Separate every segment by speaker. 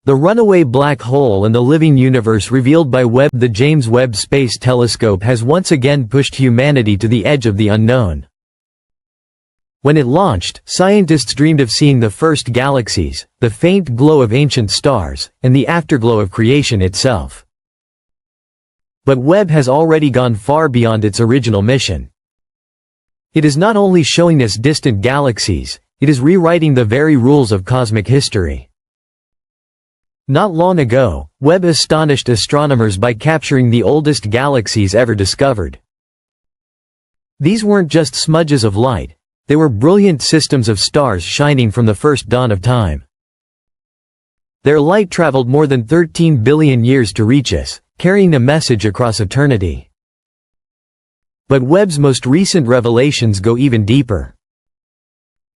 Speaker 1: The runaway black hole and the living universe revealed by Webb. The James Webb Space Telescope has once again pushed humanity to the edge of the unknown. When it launched, scientists dreamed of seeing the first galaxies, the faint glow of ancient stars, and the afterglow of creation itself. But Webb has already gone far beyond its original mission. It is not only showing us distant galaxies, it is rewriting the very rules of cosmic history. Not long ago, Webb astonished astronomers by capturing the oldest galaxies ever discovered. These weren't just smudges of light. They were brilliant systems of stars shining from the first dawn of time. Their light traveled more than 13 billion years to reach us, carrying a message across eternity. But Webb's most recent revelations go even deeper.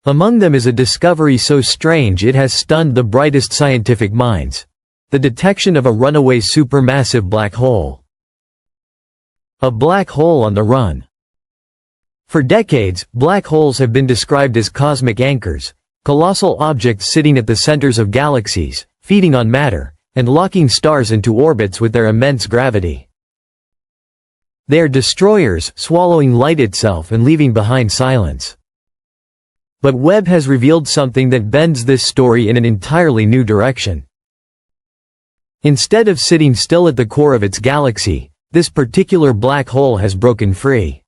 Speaker 1: Among them is a discovery so strange it has stunned the brightest scientific minds: the detection of a runaway supermassive black hole. A black hole on the run. For decades, black holes have been described as cosmic anchors, colossal objects sitting at the centers of galaxies, feeding on matter, and locking stars into orbits with their immense gravity. They are destroyers, swallowing light itself and leaving behind silence. But Webb has revealed something that bends this story in an entirely new direction. Instead of sitting still at the core of its galaxy, this particular black hole has broken free.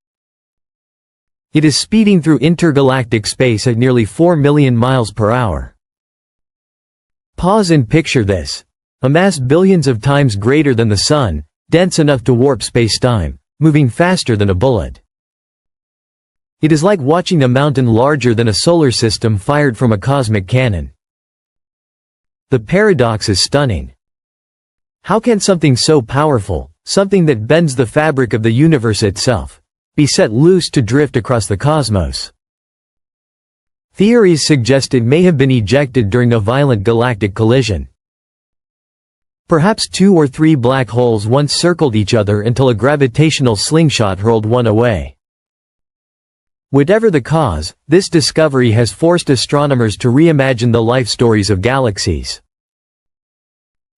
Speaker 1: It is speeding through intergalactic space at nearly 4 million miles per hour. Pause and picture this. A mass billions of times greater than the Sun, dense enough to warp space-time, moving faster than a bullet. It is like watching a mountain larger than a solar system fired from a cosmic cannon. The paradox is stunning. How can something so powerful, something that bends the fabric of the universe itself, be set loose to drift across the cosmos? Theories suggest it may have been ejected during a violent galactic collision. Perhaps 2 or 3 black holes once circled each other until a gravitational slingshot hurled one away. Whatever the cause, this discovery has forced astronomers to reimagine the life stories of galaxies.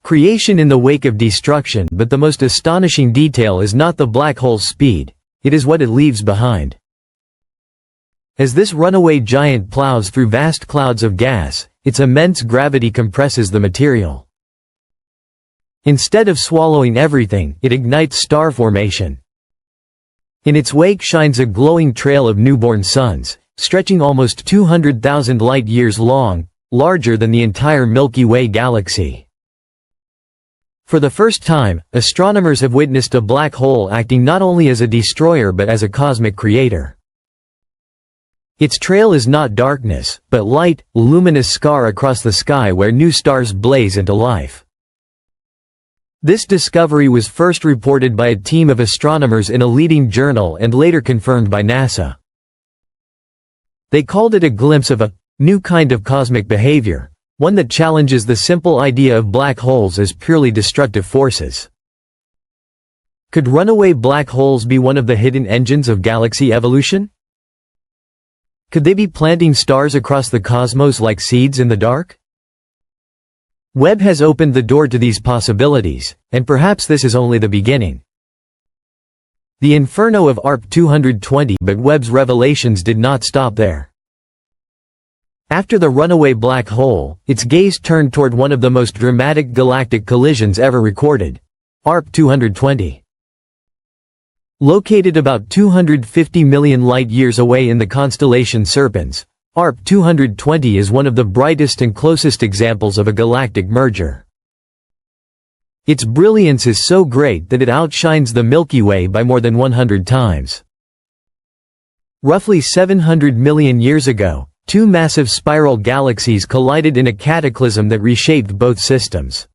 Speaker 1: Creation in the wake of destruction, but the most astonishing detail is not the black hole's speed. It is what it leaves behind. As this runaway giant plows through vast clouds of gas, its immense gravity compresses the material. Instead of swallowing everything, it ignites star formation. In its wake shines a glowing trail of newborn suns, stretching almost 200,000 light-years long, larger than the entire Milky Way galaxy. For the first time, astronomers have witnessed a black hole acting not only as a destroyer but as a cosmic creator. Its trail is not darkness, but light, luminous scar across the sky where new stars blaze into life. This discovery was first reported by a team of astronomers in a leading journal and later confirmed by NASA. They called it a glimpse of a new kind of cosmic behavior, one that challenges the simple idea of black holes as purely destructive forces. Could runaway black holes be one of the hidden engines of galaxy evolution? Could they be planting stars across the cosmos like seeds in the dark? Webb has opened the door to these possibilities, and perhaps this is only the beginning. The inferno of ARP 220. But Webb's revelations did not stop there. After the runaway black hole, its gaze turned toward one of the most dramatic galactic collisions ever recorded, ARP 220. Located about 250 million light-years away in the constellation Serpens, ARP 220 is one of the brightest and closest examples of a galactic merger. Its brilliance is so great that it outshines the Milky Way by more than 100 times. Roughly 700 million years ago, 2 massive spiral galaxies collided in a cataclysm that reshaped both systems.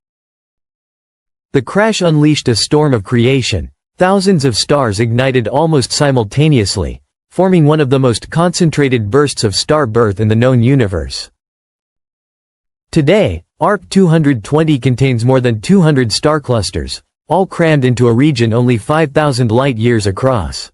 Speaker 1: The crash unleashed a storm of creation. Thousands of stars ignited almost simultaneously, forming one of the most concentrated bursts of star birth in the known universe. Today, ARP 220 contains more than 200 star clusters, all crammed into a region only 5,000 light-years across.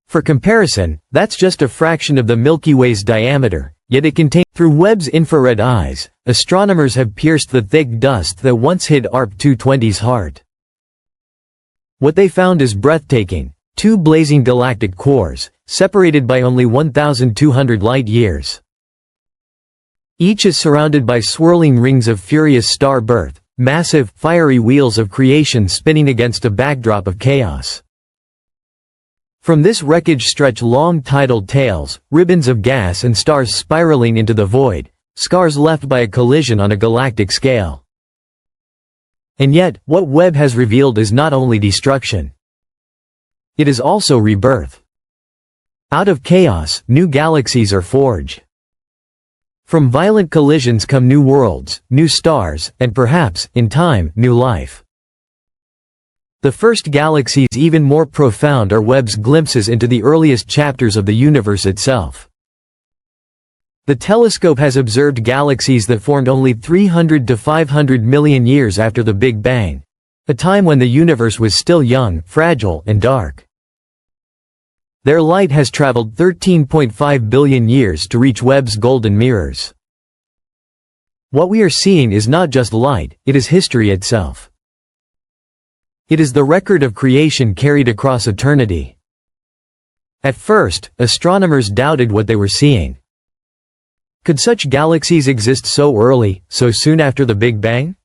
Speaker 1: For comparison, that's just a fraction of the Milky Way's diameter, yet it contains. Through Webb's infrared eyes, astronomers have pierced the thick dust that once hid ARP 220's heart. What they found is breathtaking: two blazing galactic cores, separated by only 1,200 light-years. Each is surrounded by swirling rings of furious star birth, massive, fiery wheels of creation spinning against a backdrop of chaos. From this wreckage stretch long tidal tails, ribbons of gas and stars spiraling into the void, scars left by a collision on a galactic scale. And yet, what Webb has revealed is not only destruction. It is also rebirth. Out of chaos, new galaxies are forged. From violent collisions come new worlds, new stars, and perhaps, in time, new life. The first galaxies, even more profound, are Webb's glimpses into the earliest chapters of the universe itself. The telescope has observed galaxies that formed only 300 to 500 million years after the Big Bang, a time when the universe was still young, fragile, and dark. Their light has traveled 13.5 billion years to reach Webb's golden mirrors. What we are seeing is not just light, it is history itself. It is the record of creation carried across eternity. At first, astronomers doubted what they were seeing. Could such galaxies exist so early, so soon after the Big Bang?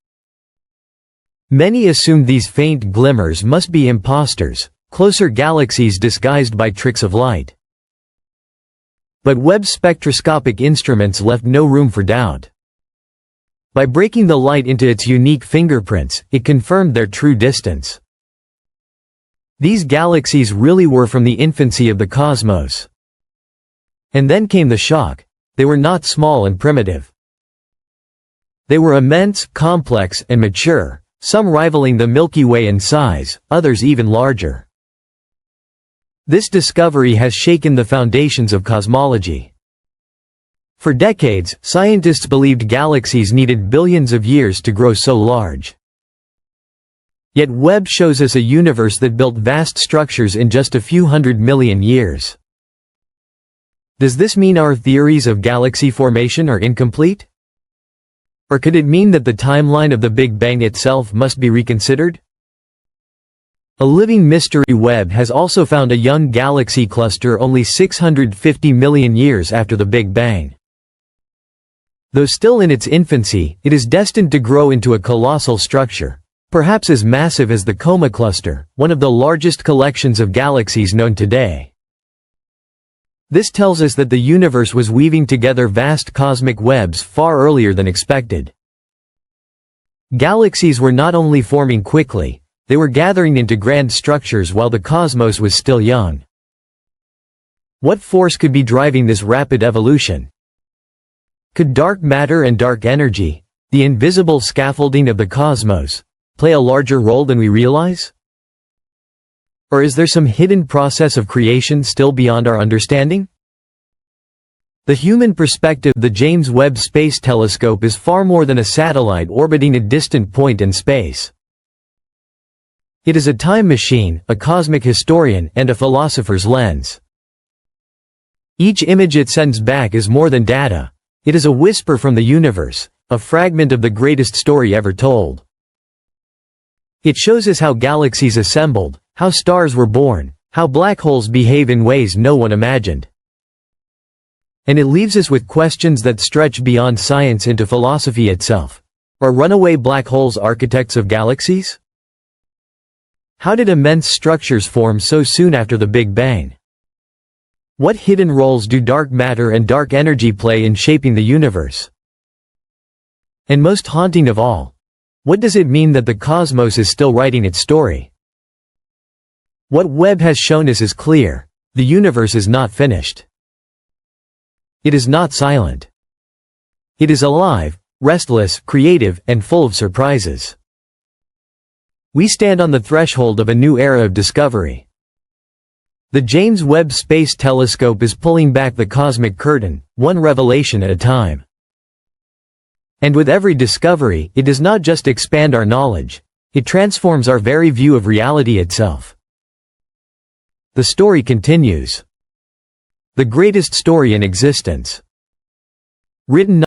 Speaker 1: Many assumed these faint glimmers must be imposters, closer galaxies disguised by tricks of light. But Webb's spectroscopic instruments left no room for doubt. By breaking the light into its unique fingerprints, it confirmed their true distance. These galaxies really were from the infancy of the cosmos. And then came the shock. They were not small and primitive. They were immense, complex, and mature, some rivaling the Milky Way in size, others even larger. This discovery has shaken the foundations of cosmology. For decades, scientists believed galaxies needed billions of years to grow so large. Yet Webb shows us a universe that built vast structures in just a few 100 million years. Does this mean our theories of galaxy formation are incomplete? Or could it mean that the timeline of the Big Bang itself must be reconsidered? A living mystery. Webb has also found a young galaxy cluster only 650 million years after the Big Bang. Though still in its infancy, it is destined to grow into a colossal structure, perhaps as massive as the Coma cluster, one of the largest collections of galaxies known today. This tells us that the universe was weaving together vast cosmic webs far earlier than expected. Galaxies were not only forming quickly, they were gathering into grand structures while the cosmos was still young. What force could be driving this rapid evolution? Could dark matter and dark energy, the invisible scaffolding of the cosmos, play a larger role than we realize? Or is there some hidden process of creation still beyond our understanding? The human perspective. The James Webb Space Telescope is far more than a satellite orbiting a distant point in space. It is a time machine, a cosmic historian, and a philosopher's lens. Each image it sends back is more than data. It is a whisper from the universe, a fragment of the greatest story ever told. It shows us how galaxies assembled, how stars were born, how black holes behave in ways no one imagined. And it leaves us with questions that stretch beyond science into philosophy itself. Are runaway black holes architects of galaxies? How did immense structures form so soon after the Big Bang? What hidden roles do dark matter and dark energy play in shaping the universe? And most haunting of all, what does it mean that the cosmos is still writing its story? What Webb has shown us is clear: the universe is not finished. It is not silent. It is alive, restless, creative, and full of surprises. We stand on the threshold of a new era of discovery. The James Webb Space Telescope is pulling back the cosmic curtain, one revelation at a time. And with every discovery, it does not just expand our knowledge, it transforms our very view of reality itself. The story continues. The greatest story in existence. Written